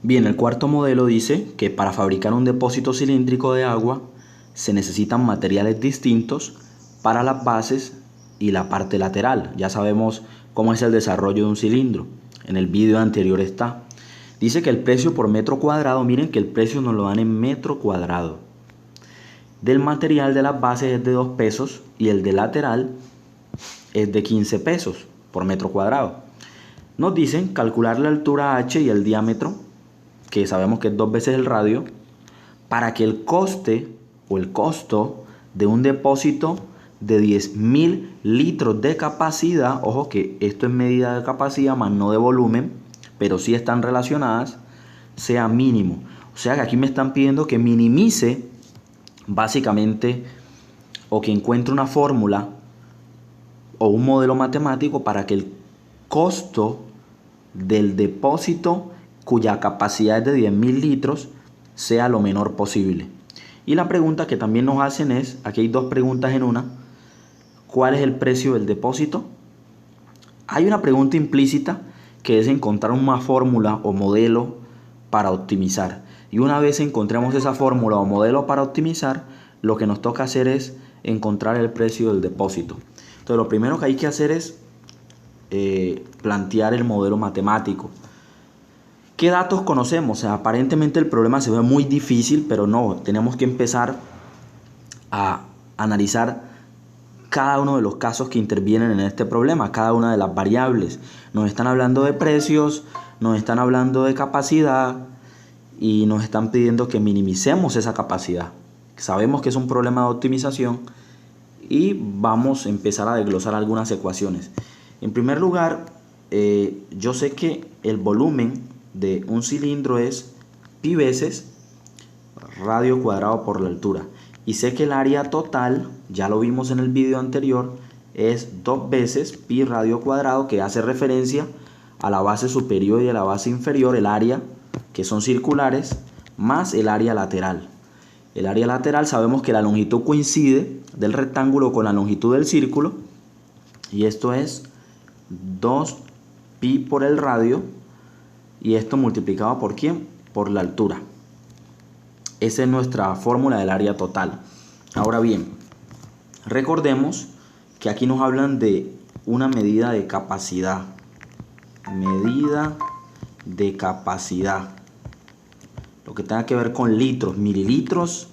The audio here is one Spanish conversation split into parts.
Bien, el cuarto modelo dice que para fabricar un depósito cilíndrico de agua se necesitan materiales distintos para las bases y la parte lateral. Ya sabemos cómo es el desarrollo de un cilindro. En el vídeo anterior está. Dice que el precio por metro cuadrado, miren que el precio nos lo dan en metro cuadrado. Del material de las bases es de 2 pesos y el de lateral es de 15 pesos por metro cuadrado. Nos dicen calcular la altura h y el diámetro, que sabemos que es 2 veces el radio, para que el coste o el costo de un depósito de 10.000 litros de capacidad, ojo que esto es medida de capacidad más no de volumen, pero sí están relacionadas, sea mínimo. O sea que aquí me están pidiendo que minimice básicamente o que encuentre una fórmula o un modelo matemático para que el costo del depósito cuya capacidad es de 10.000 litros sea lo menor posible. Y la pregunta que también nos hacen es, aquí hay dos preguntas en una, ¿cuál es el precio del depósito? Hay una pregunta implícita que es encontrar una fórmula o modelo para optimizar. Y una vez encontremos esa fórmula o modelo para optimizar, lo que nos toca hacer es encontrar el precio del depósito. Entonces lo primero que hay que hacer es plantear el modelo matemático. ¿Qué datos conocemos? O sea, aparentemente el problema se ve muy difícil, pero no, tenemos que empezar a analizar cada uno de los casos que intervienen en este problema, cada una de las variables. Nos están hablando de precios, nos están hablando de capacidad y nos están pidiendo que minimicemos esa capacidad. Sabemos que es un problema de optimización y vamos a empezar a desglosar algunas ecuaciones. En primer lugar, yo sé que el volumen de un cilindro es pi veces radio cuadrado por la altura. Y sé que el área total, ya lo vimos en el vídeo anterior, es 2 veces pi radio cuadrado, que hace referencia a la base superior y a la base inferior, el área, que son circulares, más el área lateral. El área lateral sabemos que la longitud coincide del rectángulo con la longitud del círculo, y esto es 2 pi por el radio, y esto multiplicado por ¿quién? Por la altura. Esa es nuestra fórmula del área total. Ahora bien, recordemos que aquí nos hablan de una medida de capacidad. Medida de capacidad. Lo que tenga que ver con litros, mililitros,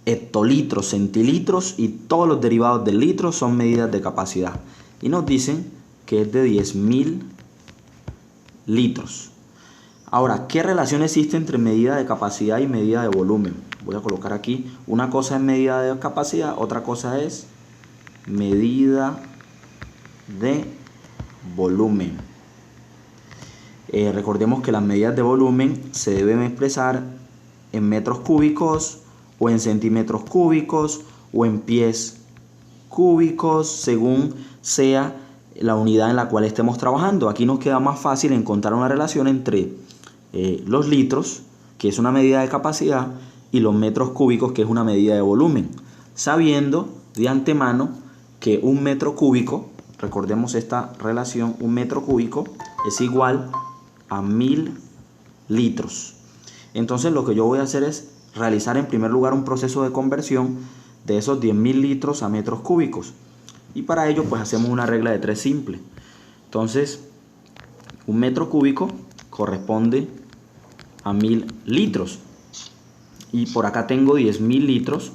hectolitros, centilitros y todos los derivados del litro son medidas de capacidad. Y nos dicen que es de 10.000 litros. Ahora, ¿qué relación existe entre medida de capacidad y medida de volumen? Voy a colocar aquí, una cosa es medida de capacidad, otra cosa es medida de volumen. Recordemos que las medidas de volumen se deben expresar en metros cúbicos o en centímetros cúbicos o en pies cúbicos, según sea la unidad en la cual estemos trabajando. Aquí nos queda más fácil encontrar una relación entre los litros, que es una medida de capacidad, y los metros cúbicos, que es una medida de volumen, sabiendo de antemano que un metro cúbico, recordemos esta relación, un metro cúbico es igual a 1.000 litros. Entonces lo que yo voy a hacer es realizar en primer lugar un proceso de conversión de esos 10.000 litros a metros cúbicos, y para ello pues hacemos una regla de 3 simple. Entonces un metro cúbico corresponde a 1.000 litros, y por acá tengo 10.000 litros.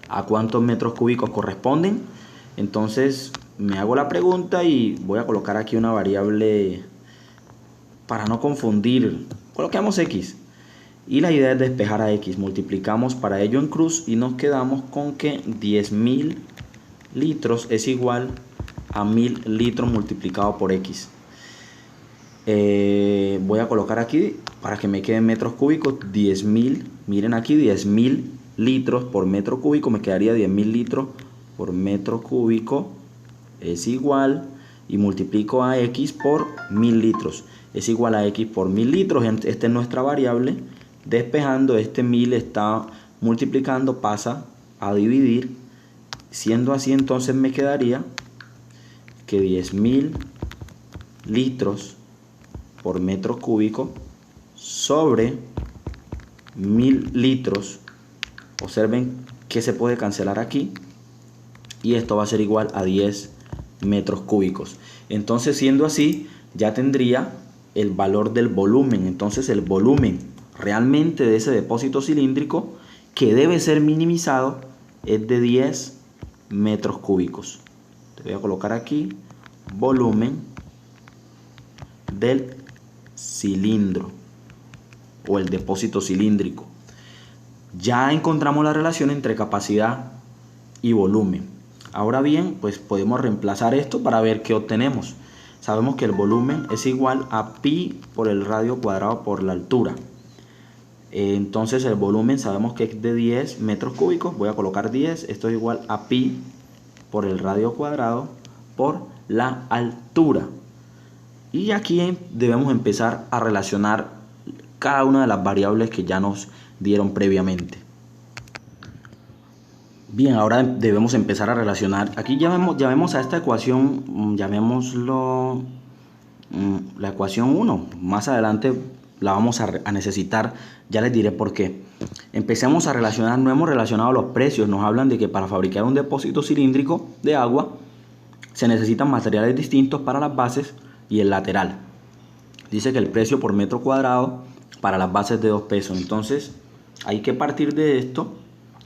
¿A cuántos metros cúbicos corresponden? Entonces me hago la pregunta y voy a colocar aquí una variable para no confundir. Coloquemos x y la idea es despejar a x. Multiplicamos para ello en cruz y nos quedamos con que 10.000 litros es igual a 1.000 litros multiplicado por x. Voy a colocar aquí para que me queden metros cúbicos 10.000. Miren aquí, 10.000 litros por metro cúbico, me quedaría 10.000 litros por metro cúbico es igual, y multiplico a x por 1.000 litros es igual a x por 1.000 litros. Esta es nuestra variable. Despejando, este 1.000 está multiplicando, pasa a dividir. Siendo así, entonces me quedaría que 10.000 litros por metro cúbico sobre 1000 litros. Observen que se puede cancelar aquí y esto va a ser igual a 10 metros cúbicos. Entonces, siendo así, ya tendría el valor del volumen. Entonces, el volumen realmente de ese depósito cilíndrico, que debe ser minimizado, es de 10 metros cúbicos. Te voy a colocar aquí volumen del cilindro o el depósito cilíndrico. Ya encontramos la relación entre capacidad y volumen. Ahora bien, pues podemos reemplazar esto para ver qué obtenemos. Sabemos que el volumen es igual a pi por el radio cuadrado por la altura. Entonces el volumen sabemos que es de 10 metros cúbicos. Voy a colocar 10. Esto es igual a pi por el radio cuadrado por la altura. Y aquí debemos empezar a relacionar cada una de las variables que ya nos dieron previamente. Bien, ahora debemos empezar a relacionar. Aquí llamemos a esta ecuación, llamémoslo la ecuación 1. Más adelante la vamos a necesitar, ya les diré por qué. Empecemos a relacionar, no hemos relacionado los precios. Nos hablan de que para fabricar un depósito cilíndrico de agua se necesitan materiales distintos para las bases y el lateral. Dice que el precio por metro cuadrado para las bases de 2 pesos. Entonces hay que partir de esto.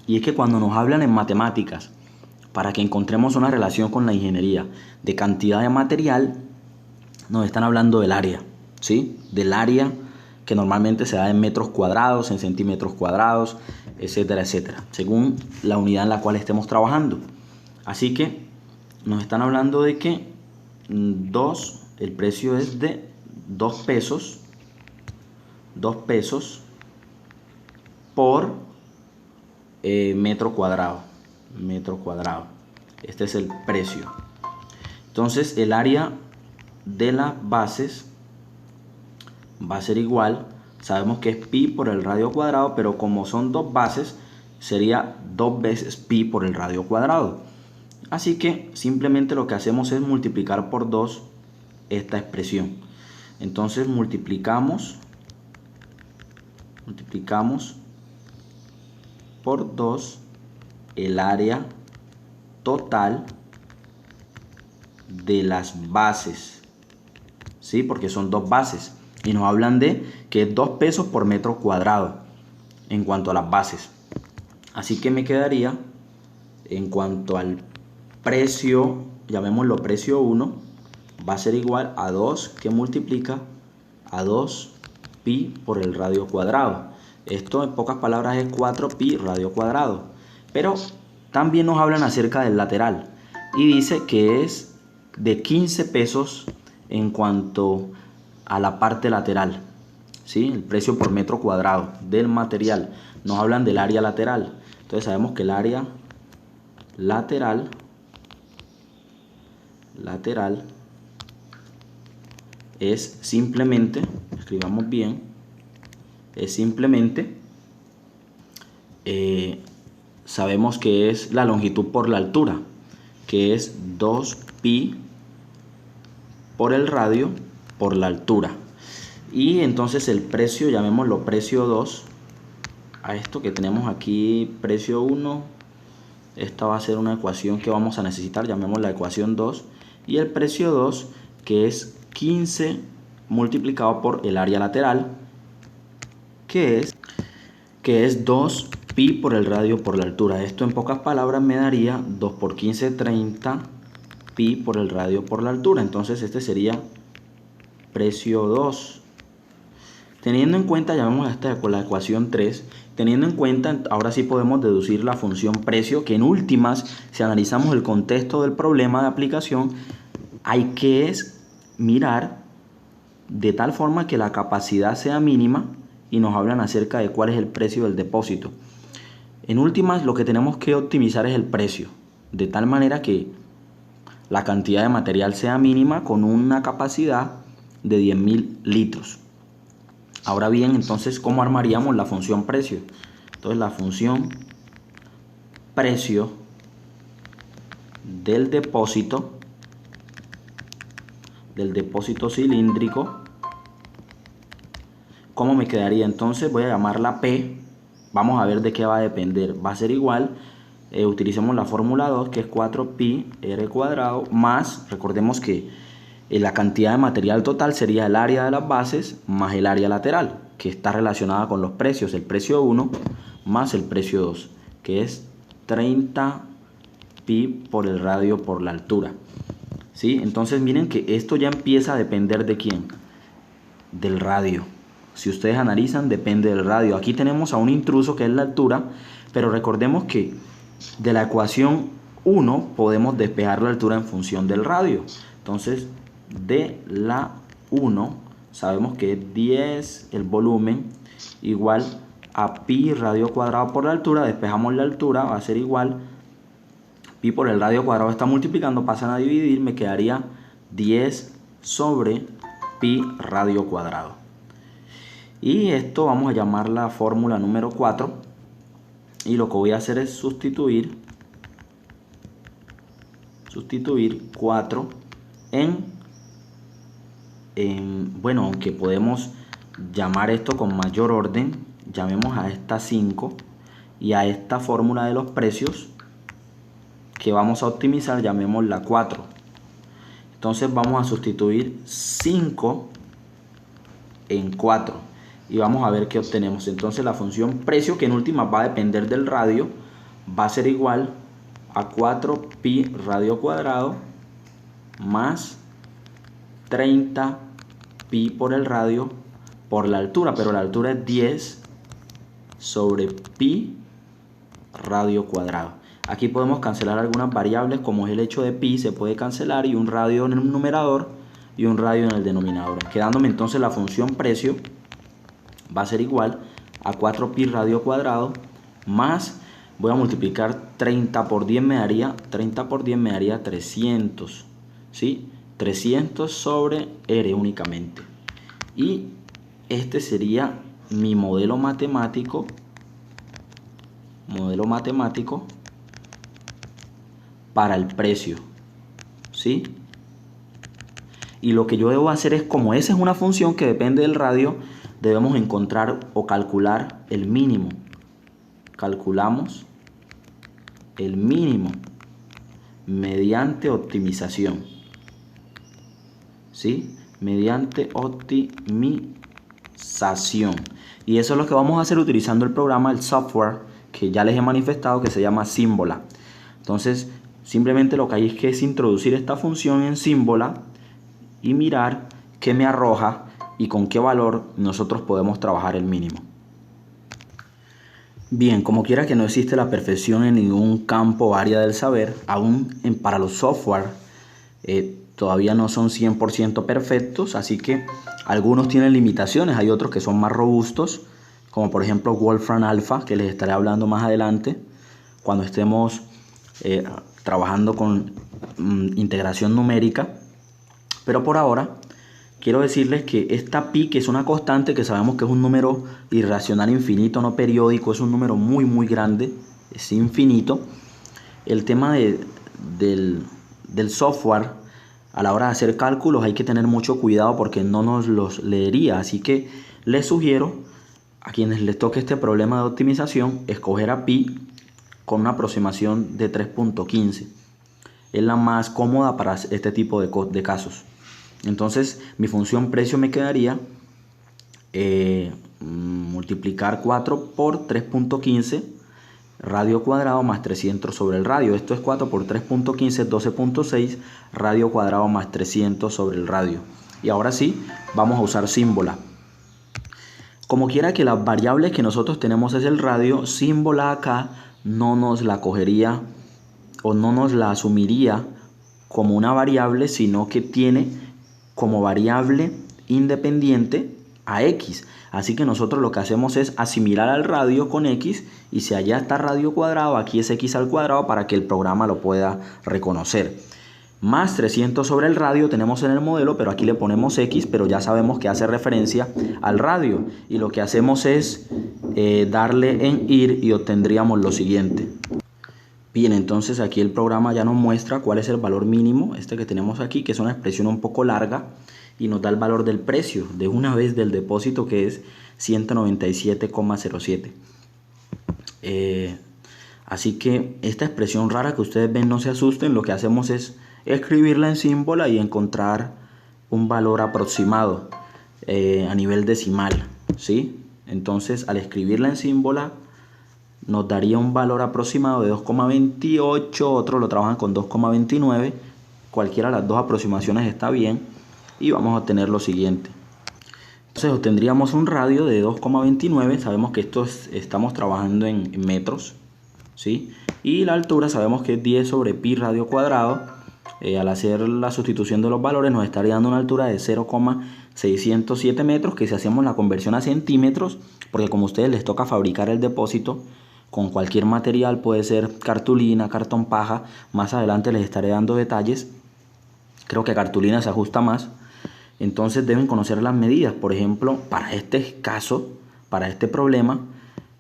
Y es que cuando nos hablan en matemáticas, para que encontremos una relación con la ingeniería de cantidad de material, nos están hablando del área, ¿sí? Del área que normalmente se da en metros cuadrados, en centímetros cuadrados, etcétera, etcétera, según la unidad en la cual estemos trabajando. Así que nos están hablando de que el precio es de 2 pesos, 2 pesos por metro cuadrado. Este es el precio. Entonces el área de las bases va a ser igual, sabemos que es pi por el radio cuadrado, pero como son 2 bases sería 2 veces pi por el radio cuadrado. Así que simplemente lo que hacemos es multiplicar por 2 esta expresión. Entonces multiplicamos por 2 el área total de las bases, ¿sí? Porque son 2 bases y nos hablan de que es 2 pesos por metro cuadrado en cuanto a las bases. Así que me quedaría, en cuanto al precio, llamémoslo precio 1, va a ser igual a 2 que multiplica a 2 pi por el radio cuadrado. Esto en pocas palabras es 4 pi radio cuadrado. Pero también nos hablan acerca del lateral y dice que es de 15 pesos en cuanto a la parte lateral, ¿sí? El precio por metro cuadrado del material. Nos hablan del área lateral. Entonces sabemos que el área lateral es simplemente, escribamos bien, es simplemente, sabemos que es la longitud por la altura, que es 2 pi por el radio por la altura. Y entonces el precio, llamémoslo precio 2, a esto que tenemos aquí, precio 1, esta va a ser una ecuación que vamos a necesitar, llamémosla ecuación 2, y el precio 2, que es 15 multiplicado por el área lateral, que es 2 pi por el radio por la altura. Esto en pocas palabras me daría 2 por 15, 30 pi por el radio por la altura. Entonces este sería precio 2. Teniendo en cuenta, llamemos a esta con la ecuación 3, teniendo en cuenta, ahora sí podemos deducir la función precio, que en últimas, si analizamos el contexto del problema de aplicación, hay que mirar de tal forma que la capacidad sea mínima y nos hablan acerca de cuál es el precio del depósito. En últimas, lo que tenemos que optimizar es el precio, de tal manera que la cantidad de material sea mínima con una capacidad de 10.000 litros. Ahora bien, entonces, ¿cómo armaríamos la función precio? Entonces, la función precio del depósito cilíndrico ¿Cómo me quedaría? Entonces voy a llamarla P. Vamos a ver de qué va a depender. Va a ser igual, utilicemos la fórmula 2, que es 4pi r cuadrado, más, recordemos que la cantidad de material total sería el área de las bases más el área lateral, que está relacionada con los precios, el precio 1 más el precio 2, que es 30 pi por el radio por la altura. ¿Sí? Entonces miren que esto ya empieza a depender de quién, del radio. Si ustedes analizan, depende del radio. Aquí tenemos a un intruso que es la altura, pero recordemos que de la ecuación 1 podemos despejar la altura en función del radio. Entonces de la 1 sabemos que es 10 el volumen igual a pi radio cuadrado por la altura. Despejamos la altura, va a ser igual pi por el radio cuadrado, está multiplicando, pasan a dividir, me quedaría 10 sobre pi radio cuadrado. Y esto vamos a llamar la fórmula número 4. Y lo que voy a hacer es sustituir 4 bueno, aunque podemos llamar esto con mayor orden, llamemos a esta 5 y a esta fórmula de los precios que vamos a optimizar, llamémosla 4. Entonces vamos a sustituir 5 en 4 y vamos a ver qué obtenemos. Entonces la función precio, que en última va a depender del radio, va a ser igual a 4 pi radio cuadrado más 30 pi por el radio por la altura, pero la altura es 10 sobre pi radio cuadrado. Aquí podemos cancelar algunas variables, como es el hecho de pi, se puede cancelar, y un radio en el numerador y un radio en el denominador, quedándome entonces la función precio va a ser igual a 4 pi radio cuadrado más, voy a multiplicar 30 por 10 me daría 300, ¿sí? 300 sobre r únicamente. Y este sería mi modelo matemático para el precio, ¿sí? Y lo que yo debo hacer es, como esa es una función que depende del radio, debemos encontrar o calcular el mínimo. Calculamos el mínimo mediante optimización, ¿sí? Mediante optimización. Y eso es lo que vamos a hacer utilizando el programa, el software que ya les he manifestado, que se llama Symbola. Entonces simplemente lo que hay es que introducir esta función en Symbola y mirar qué me arroja y con qué valor nosotros podemos trabajar el mínimo. Bien, como quiera que no existe la perfección en ningún campo o área del saber, aún para los software todavía no son 100% perfectos, así que algunos tienen limitaciones, hay otros que son más robustos, como por ejemplo Wolfram Alpha, que les estaré hablando más adelante cuando estemos trabajando con integración numérica. Pero por ahora quiero decirles que esta pi, que es una constante, que sabemos que es un número irracional infinito, no periódico, es un número muy muy grande, es infinito. El tema del software, a la hora de hacer cálculos hay que tener mucho cuidado porque no nos los leería, así que les sugiero a quienes les toque este problema de optimización escoger a pi con una aproximación de 3.15. Es la más cómoda para este tipo de casos. Entonces mi función precio me quedaría multiplicar 4 por 3.15 radio cuadrado más 300 sobre el radio. Esto es 4 por 3.15, 12.6 radio cuadrado más 300 sobre el radio. Y ahora sí, vamos a usar Symbola. Como quiera que las variables que nosotros tenemos es el radio, Symbola acá no nos la cogería o no nos la asumiría como una variable, sino que tiene como variable independiente a x. Así que nosotros lo que hacemos es asimilar al radio con x, y si allá está radio cuadrado, aquí es x al cuadrado para que el programa lo pueda reconocer. Más 300 sobre el radio tenemos en el modelo, pero aquí le ponemos x, pero ya sabemos que hace referencia al radio. Y lo que hacemos es darle en ir y obtendríamos lo siguiente. Bien, entonces aquí el programa ya nos muestra cuál es el valor mínimo, este que tenemos aquí, que es una expresión un poco larga, y nos da el valor del precio de una vez del depósito, que es 197,07. Así que esta expresión rara que ustedes ven, no se asusten, lo que hacemos es escribirla en símbolo y encontrar un valor aproximado a nivel decimal, ¿sí? Entonces, al escribirla en símbolo nos daría un valor aproximado de 2,28, otros lo trabajan con 2,29, cualquiera de las dos aproximaciones está bien, y vamos a obtener lo siguiente. Entonces obtendríamos un radio de 2,29, sabemos que estamos trabajando en metros, ¿sí? Y la altura sabemos que es 10 sobre pi radio cuadrado. Al hacer la sustitución de los valores nos estaría dando una altura de 0,607 metros, que si hacemos la conversión a centímetros, porque como a ustedes les toca fabricar el depósito con cualquier material, puede ser cartulina, cartón paja, más adelante les estaré dando detalles, creo que cartulina se ajusta más, entonces deben conocer las medidas. Por ejemplo, para este caso, para este problema,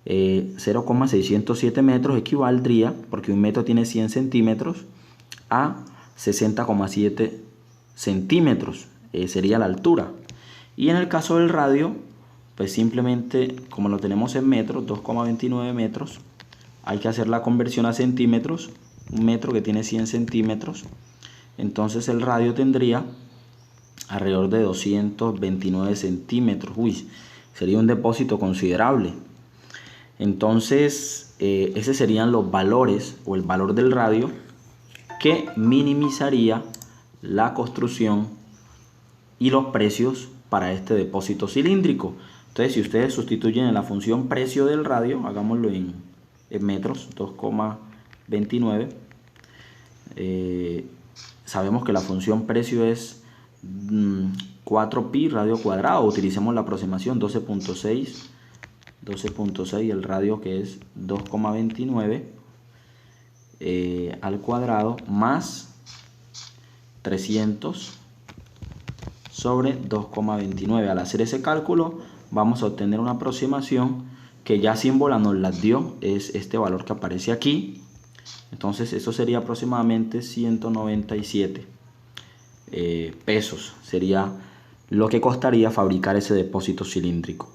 0,607 metros equivaldría, porque un metro tiene 100 centímetros, a 60,7 centímetros, sería la altura. Y en el caso del radio, pues simplemente como lo tenemos en metros, 2,29 metros, hay que hacer la conversión a centímetros, un metro que tiene 100 centímetros, entonces el radio tendría alrededor de 229 centímetros. Uy, sería un depósito considerable. Entonces, esos serían los valores o el valor del radio que minimizaría la construcción y los precios para este depósito cilíndrico. Entonces, si ustedes sustituyen en la función precio del radio, hagámoslo en metros, 2,29, sabemos que la función precio es 4pi radio cuadrado. Utilicemos la aproximación 12,6 el radio, que es 2,29 al cuadrado, más 300 sobre 2,29. Al hacer ese cálculo vamos a obtener una aproximación que ya símbolo nos la dio, es este valor que aparece aquí. Entonces eso sería aproximadamente 197 pesos, sería lo que costaría fabricar ese depósito cilíndrico.